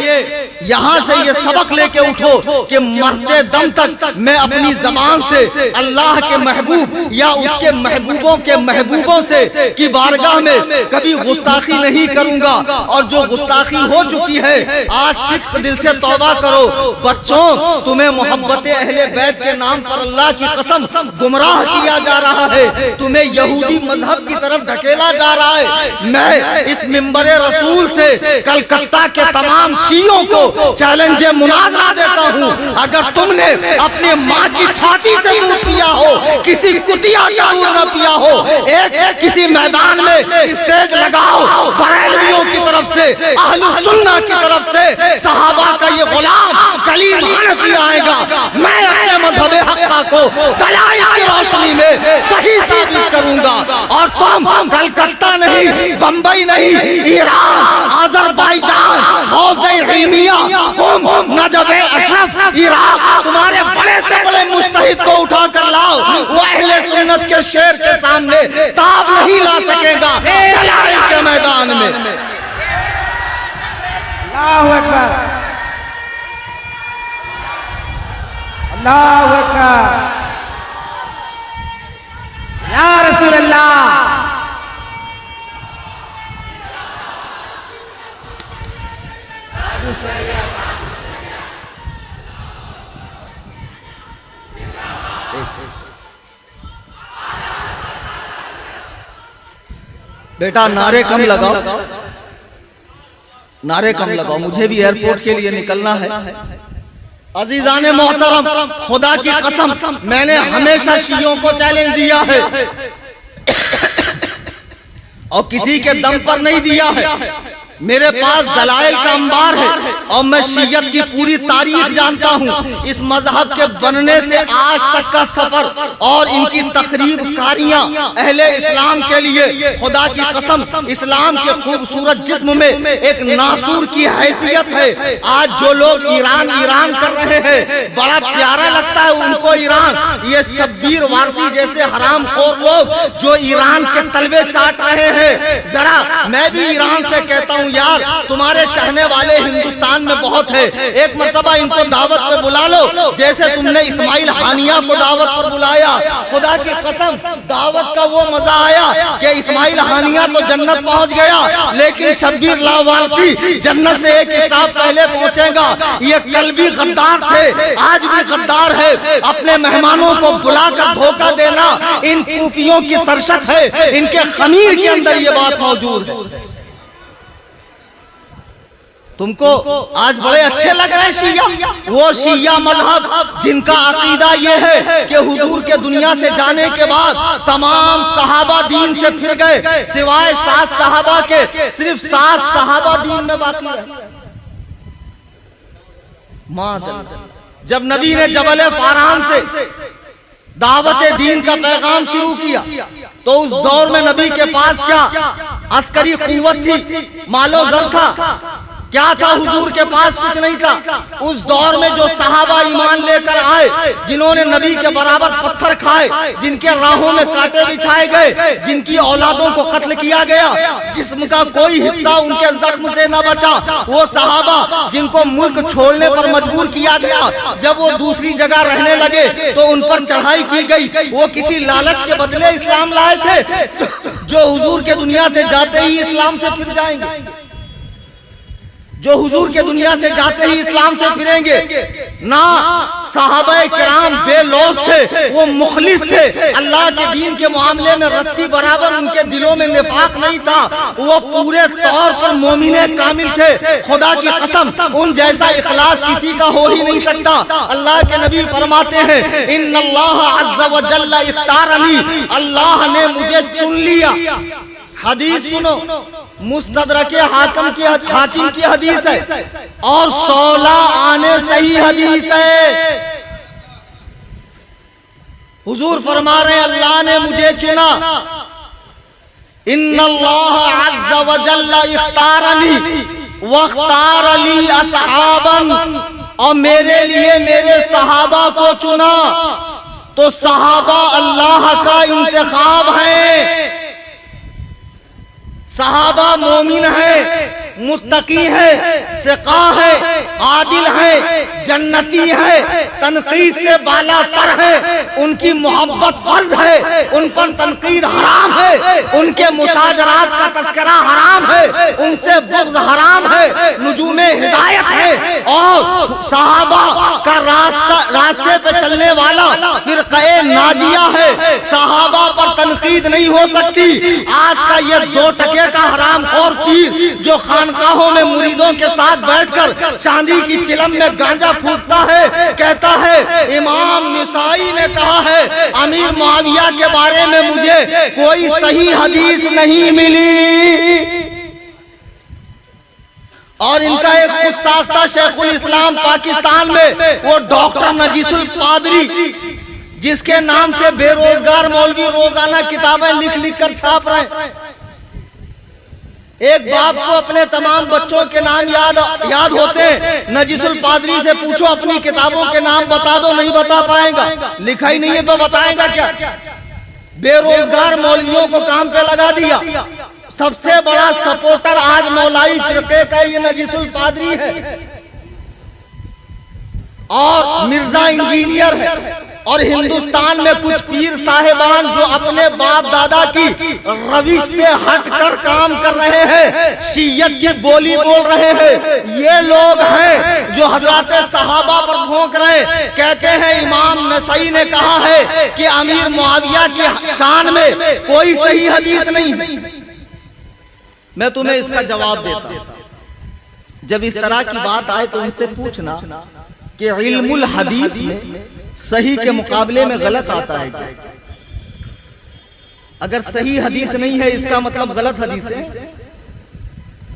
यहाँ से ये सबक लेके उठो कि मरते दम तक मैं अपनी जबान से अल्लाह के महबूब या उसके महबूबों के महबूबों से की बारगाह में कभी गुस्ताखी नहीं करूंगा, और जो गुस्ताखी हो चुकी है आज सिद्क दिल से तौबा करो। बच्चों तुम्हें मोहब्बत अहले बैत के नाम पर अल्लाह की कसम गुमराह किया जा रहा है, तुम्हें यहूदी मजहब की तरफ ढकेला जा रहा है। मैं इस मिंबरे रसूल से कलकत्ता के तमाम शियों को चैलेंज मुनाजरा देता हूँ, अगर तुमने अपने माँ की छाती से दूध पिया हो, किसी कुतिया का दूध न पिया हो, एक किसी मैदान में स्टेज लगाओ, बरेलवियों की तरफ से, अहलुस सुन्ना की तरफ से सहाबा का ये गुलाम कलीम हनफी आएगा, मैं अपने मजहब हक्का को दलाइल की रोशनी में सही साबित करूंगा, और तुम कलकत्ता नहीं, बंबई नहीं, ईरान, अजरबैजान, हौज़े इल्मिया, नजब अशरफ, इराक, तुम्हारे बड़े से बड़े मुज्तहिद को उठा कर लाओ, वो अहले सुन्नत के शेर के सामने ताब नहीं ला सकेगा दलाइल के मैदान में। अल्लाहु अकबर, अल्लाहु अकबर, या रसूल अल्लाह। बेटा नारे कम लगाओ, नारे कम लगाओ, मुझे भी एयरपोर्ट के लिए निकलना है। अजीजाने मोहतरम, खुदा की कसम मैंने हमेशा शियों को चैलेंज दिया है और किसी के दम पर नहीं दिया है। मेरे पास दलाइल का अंबार है और मैं शियत की पूरी तारीख जानता हूँ। इस मजहब के बनने से आज तक का सफर और इनकी तकरीब कारियां अहले इस्लाम के लिए, खुदा की कसम इस्लाम के खूबसूरत जिस्म में एक नासूर की हैसियत है। आज जो लोग ईरान ईरान कर रहे हैं, बड़ा प्यारा लगता है उनको ईरान। ये शब्बीर वारसी जैसे हराम खोर लोग जो ईरान के तलवे चाट रहे हैं, जरा मैं भी ईरान से कहता हूँ यार, तुम्हारे चाहने वाले हिंदुस्तान में बहुत है, एक मर्तबा इनको दावत पे बुला लो, जैसे तुमने इस्माइल हानिया को दावत पर बुलाया। खुदा की कसम दावत का वो मजा आया कि इस्माइल हानिया तो जन्नत पहुंच गया, लेकिन शब्बीर लावारसी जन्नत से एक स्टॉप पहले पहुंचेगा। ये कल भी गद्दार थे, आज भी गद्दार है। अपने मेहमानों को बुलाकर धोखा देना इन कूफियों की सरशत है, इनके खमीर के अंदर ये बात मौजूद है। तुमको आज बड़े अच्छे लग रहे हैं शिया, वो शिया मजहब जिनका अकीदा ये है कि हुजूर के दुनिया से जाने के बाद तमाम सहाबा दीन से फिर गए, सिवाय 7 सहाबा के सिर्फ 7 सहाबा दीन में बाकी रहे। जब नबी ने जबल फारान से दावत दीन का पैगाम शुरू किया तो उस दौर में नबी के पास क्या अस्करी कुव्वत थी, मालो जर था, क्या था? हुजूर के पास कुछ नहीं था। उस दौर में जो सहाबा ईमान लेकर आए, जिन्होंने नबी के बराबर पत्थर खाए, जिनके राहों में कांटे बिछाए गए, जिनकी औलादों को कत्ल किया गया, जिस्म का कोई हिस्सा उनके जख्म से न बचा, वो सहाबा जिनको मुल्क छोड़ने पर मजबूर किया गया, जब वो दूसरी जगह रहने लगे तो उन पर चढ़ाई की गई। वो किसी लालच के बदले इस्लाम लाए थे, जो हुजूर के दुनिया से जाते ही इस्लाम से फिर जाएंगे, जो हुजूर के दुनिया से जाते ही इस्लाम से फिरेंगे ना। सहाबाए किराम बेलौस थे, वो मुखलिस थे, अल्लाह के दीन के मामले में रत्ती बराबर उनके दिलों में निफाक नहीं था, वो पूरे तौर पर मोमिने कामिल थे। खुदा की कसम, उन जैसा इखलास किसी का हो ही नहीं सकता। अल्लाह के नबी फरमाते हैं, इन्नल्लाह अज़्ज़ा व जल्ला इख्तारनी, अल्लाह ने मुझे चुन लिया। हदीस सुनो, मुस्तदरक हाकिम की हदीस है और 16 आने सही हदीस है। हुजूर फरमा रहे हैं, अल्लाह ने मुझे चुना। इन्नल्लाह अज़्ज़ा व जल्ला इख्तारनी वख्तार ली असहाबन, और मेरे लिए मेरे सहाबा को चुना। तो सहाबा अल्लाह का इंतखाब है। सहाबा मोमिन है, मुत्तकी है, सिका है, आदिल है, जन्नती है, तनकीद से बाला तर है, उनकी मोहब्बत फर्ज है, उन पर तनकीद हराम है, उनके मुशाजरात का तस्करा हराम है, उनसे बुग़्ज़ हराम है, नुजूमे हिदायत है। और सहाबा का रास्ते पे चलने वाला फिरक़े नाजिया है, सहाबा पर तनकीद नहीं हो सकती। आज का ये 2 टके का हरामखोर पीर जो खानकाहों में मुरीदों के साथ बैठकर चांदी की चिलम में गांजा फूकता है, कहता है इमाम निसाई ने कहा है अमीर मुआविया के बारे में मुझे कोई सही हदीस नहीं मिली। और इनका एक खुद साख्ता शेखुल इस्लाम पाकिस्तान में वो डॉक्टर नजीसुल पादरी, जिसके नाम से बेरोजगार मौलवी रोजाना किताबें लिख लिख कर छाप रहे हैं। एक बाप को अपने तमाम बच्चों के नाम याद होते हैं, नजीसुल पादरी से पूछो अपनी किताबों के नाम बता दो, नहीं बता पाएगा। लिखा ही नहीं है तो बताएगा क्या? बेरोजगार मौलवियों को काम पे लगा दिया। सबसे बड़ा सपोर्टर आज मौलाई फिरके का ये नजीसुल पादरी है और मिर्जा इंजीनियर है। और हिंदुस्तान में कुछ पीर साहेबान जो अपने बाप दादा की रविश से हटकर काम कर रहे हैं, शियत की बोली बोल रहे हैं, ये लोग हैं जो हजरत सहाबा पर भौंक रहे, कहते हैं इमाम नसई ने कहा है कि अमीर मुआविया की शान में कोई सही हदीस नहीं। मैं तुम्हें इसका जवाब देता, जब इस तरह की बात आए तो उनसे पूछना कि इल्मुल हदीस में सही के मुकाबले में गलत आता है क्या? अगर सही हदीस नहीं है इसका मतलब गलत हदीस है।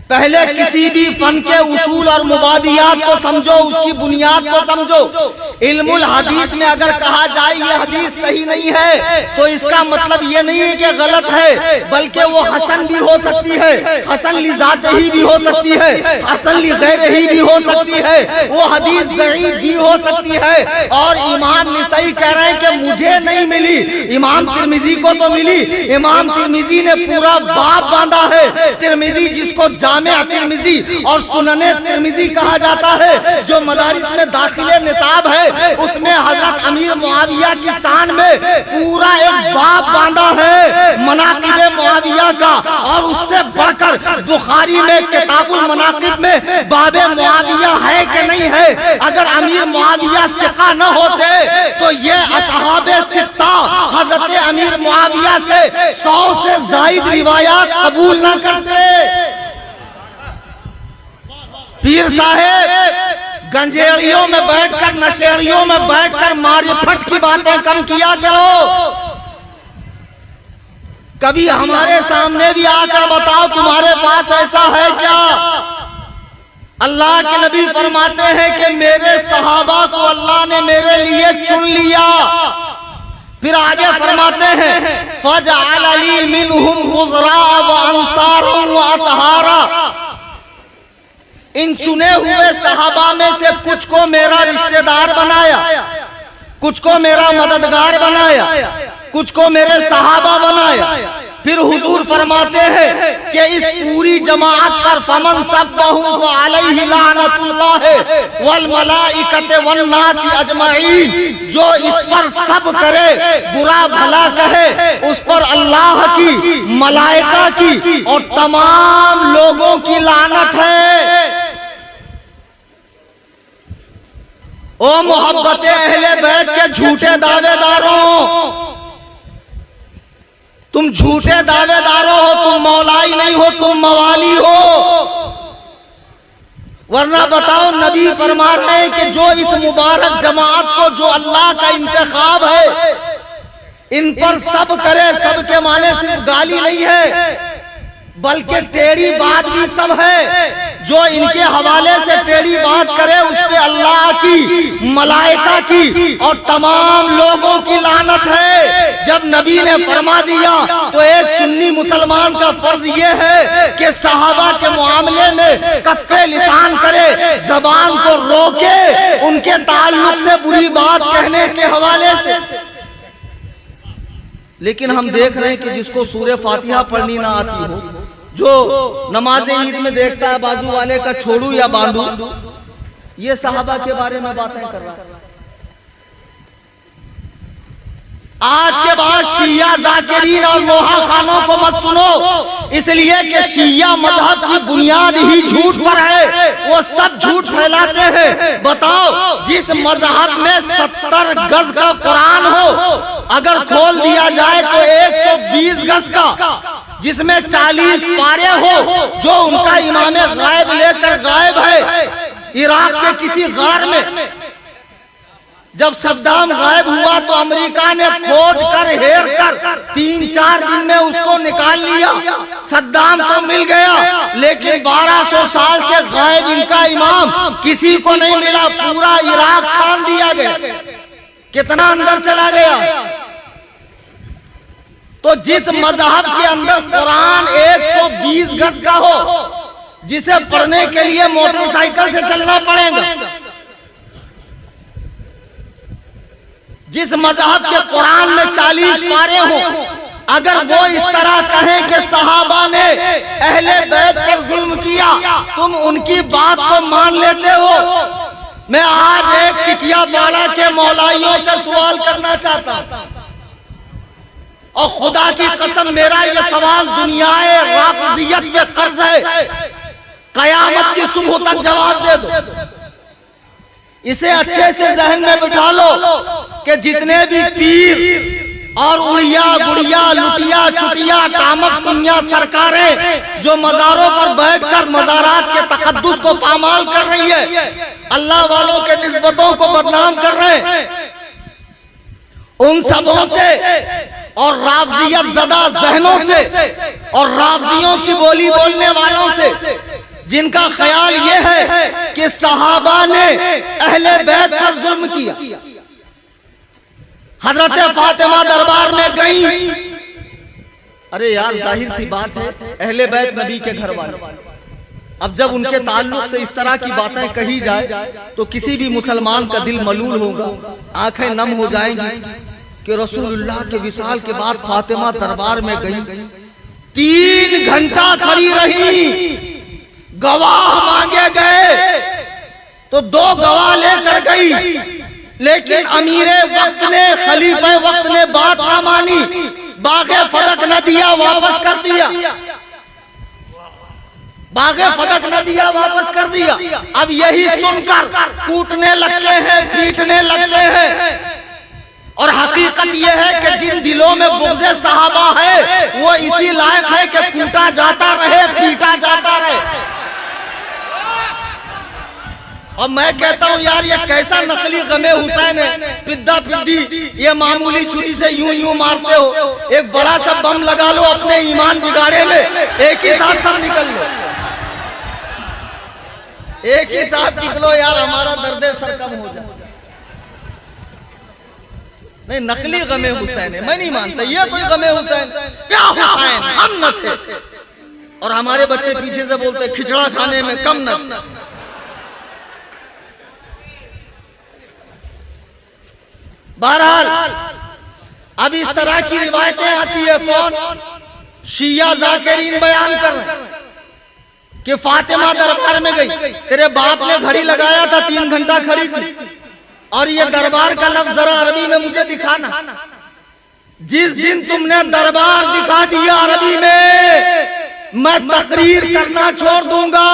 पहले किसी भी फन के उसूल और मुबादियात को समझो, उसकी बुनियाद को समझो। इल्मुल हदीस में अगर कहा जाए ये हदीस सही नहीं है तो इसका मतलब ये नहीं है कि गलत है, बल्कि वो हसन भी हो सकती है, हसन ली ज़ात ही भी हो सकती है, हसन ली गैर ही भी हो सकती है, वो हदीस ज़ईफ़ भी हो सकती है। और इमाम निसाई कह रहे हैं कि मुझे नहीं मिली, इमाम तिरमिजी को तो मिली। इमाम तिरमिजी ने पूरा बाब बांधा है। तिरमिजी जिसको जामिया तिरमिजी और सुनने तिरमिजी कहा जाता है, जो मदारिस में दाखिले निसाब है, उसमें हजरत अमीर मुआविया की शान में पूरा एक बाब बांधा है मनाकिबे मुआविया का। और उससे बढ़कर बुखारी में किताबुल मनाकिब में बाबे मुआविया है कि नहीं है? अगर अमीर मुआविया सिका न होते तो ये असहाबे सित्ता हजरत अमीर मुआविया से 100 से ज़ायद रिवायात कबूल न करते। पीर साहेब गंजेड़ियों में बैठकर, नशेड़ियों में बैठकर मारिफत की बातें कम किया करो। कभी हमारे सामने भी आकर बताओ तुम्हारे पास ऐसा है क्या? अल्लाह के नबी फरमाते हैं कि मेरे सहाबा को अल्लाह ने मेरे लिए चुन लिया। फिर आगे फरमाते हैं फजअल ली मिनहुम गुज़रा व अंसारा व असहारा, इन चुने हुए सहाबा में से कुछ को मेरा रिश्तेदार बनाया, कुछ को मेरा मददगार बनाया, कुछ को मेरे सहाबा बनाया। फिर हुजूर फरमाते हैं कि इस पूरी जमात पर फमन सब्बहु व अलैहि लानतुल्लाह वल मलाइकते वन नास अजमईन, जो इस पर सब करे, बुरा भला कहे, उस पर अल्लाह की, मलाइका की और तमाम लोगों की लानत है। ओ मोहब्बते अहले बैत के झूठे दावेदारों, तुम झूठे दावेदारों हो, तुम मौलाई नहीं हो, तुम मवाली हो। वरना बताओ, नबी फरमा रहे हैं कि जो इस मुबारक जमात को, जो अल्लाह का इंतखाब है, इन पर सब करे, सब के माने सिर्फ गाली नहीं है बल्कि टेढ़ी बात भी सब है। जो इनके हवाले से टेढ़ी बात करे उस पे अल्लाह की, मलाइका की और तमाम लोगों की लानत है। जब नबी ने फरमा दिया तो एक सुन्नी मुसलमान का फर्ज ये है कि सहाबा के मामले में कफ्फे लिसान करे, जबान को रोके, उनके ताल्लुक से बुरी बात कहने के हवाले से। लेकिन हम देख रहे हैं कि जिसको सूरह फातिहा पढ़नी ना आती हो, जो नमाज ईद में देखता है बाजू वाले का छोड़ू या बांधू, ये सहाबा के बारे में बातें कर रहा है। आज के बाद शिया जाकिरीन और लोहा खानों को मत सुनो, इसलिए कि शिया मजहब की बुनियाद ही झूठ पर है, वो सब झूठ फैलाते हैं। बताओ, जिस मजहब में 70 गज का कुरान हो, अगर खोल दिया जाए तो 120 गज का, जिसमें 40 पारे हो, जो उनका इमाम गायब लेकर गायब है इराक के किसी गार में। जब सद्दाम गायब हुआ तो अमेरिका ने खोज कर, हेर कर 3-4 दिन में उसको निकाल लिया। सद्दाम को मिल गया, लेकिन 1200 साल से गायब इनका इमाम किसी को नहीं मिला। पूरा इराक छान दिया गया, कितना अंदर चला गया। तो जिस मजहब के अंदर कुरान 120 गज का हो, जिसे पढ़ने के लिए मोटरसाइकिल से चलना पड़ेगा, जिस मजहब के कुरान में 40 पारे हो, अगर वो इस तरह कहें कि सहाबा ने अहले बैत पर जुल्म किया, तुम उनकी बात को मान लेते हो। मैं आज एक टिकिया बाड़ा के मौलाइयों से सवाल करना चाहता हूं, और खुदा की कसम मेरा ये सवाल दुनियाए राफिजियत में कर्ज है, कयामत की सुबह तक जवाब दे दो। इसे अच्छे से जहन में बिठा लो कि जितने भी पीर और उड़िया गुड़िया लुटिया चुटिया टामक पुनिया सरकारें जो मजारों पर बैठकर मजारात के तकद्दुस को पामाल कर रही है, अल्लाह वालों के निस्बतों को बदनाम कर रहे हैं, उन सबों से और राफजियत ज़दा जहनों से और राफजियों की बोली बोलने वालों से, जिनका ख्याल ये है कि सहाबा ने अहले बैत पर जुल्म किया। हजरत फातिमा दरबार में गई, अरे यार जाहिर सी बात है अहले बैत नबी के घर वाले, अब जब उनके ताल्लुक से इस तरह की बातें कही जाए तो किसी भी मुसलमान का दिल मलूल होगा, आंखें नम हो जाएंगी कि रसूलुल्लाह के विसाल के बाद फातिमा दरबार में गई, 3 घंटा खड़ी रही, गवाह मांगे गए तो 2 गवाह लेकर गई, लेकिन अमीरे वक्त ने, खलीफे वक्त ने बात ना मानी, बागे फदक न दिया, वापस कर दिया, बागे फदक न दिया, वापस कर दिया। अब यही सुनकर कूटने लगते हैं, पीटने लगते हैं। और हकीकत यह है कि जिन दिलों में बुग़्ज़े सहाबा है वो इसी लायक है कि कूटा जाता रहे, पीटा जाता रहे। और मैं कहता हूँ यार ये कैसा नकली गमे हुसैन है, पिद्दा पिद्दी, ये मामूली छुरी से यूं यूं मारते हो, एक बड़ा सा बम लगा लो अपने ईमान बिगाड़े में, एक ही साथ सब निकल लो। एक ही साथ निकलो यार, हमारा दर्द सर कम हो जाए। नहीं, नकली गमे हुसैन है, मैं नहीं मानता ये कोई गमे हुसैन। क्या हुसैन, हम न थे। और हमारे बच्चे पीछे से बोलते खिचड़ा खाने में कम न थे। बहरहाल अब इस तरह की रिवायतें आती है, कौन? शिया जाकिरीन बयान कर रहे हैं कि फातिमा दरबार में गई, तेरे बाप ने घड़ी लगाया था, 3 घंटा खड़ी थी, और ये दरबार का लफ्ज जरा अरबी में मुझे दिखाना। जिस दिन तुमने दरबार दिखा दिया अरबी में, मैं तकरीर करना छोड़ दूंगा।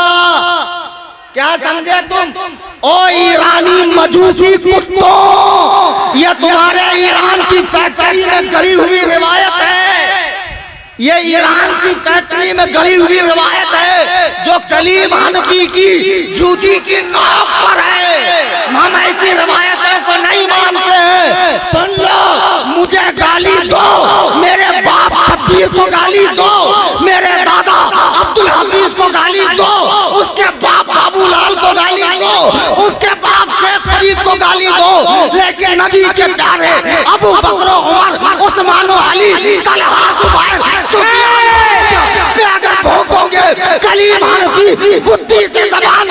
क्या समझे तुम? ओ ईरानी मजूसी कुत्तों, ये तुम्हारे ईरान की फैक्ट्री में गड़ी हुई रिवायत है। ये ईरान की फैक्ट्री में गड़ी हुई रिवायत है जो कलीम हनफी की जूती की नोक पर है। हम ऐसी रिवायतों को नहीं मानते हैं। सुन लो, मुझे गाली दो, मेरे बाप शब्बीर को गाली दो, मेरे दादा अब्दुल हफीज को गाली दो, उसके बाप बाबूलाल को गाली दो, उसके बाप शेख फरीद को गाली दो, लेकिन नबी के प्यारे अबू बकर, उमर, उस्मान, अली, तलहा, जुबैर पे अगर भोंकोगे, कलीम हनफी बुद्धि से जबान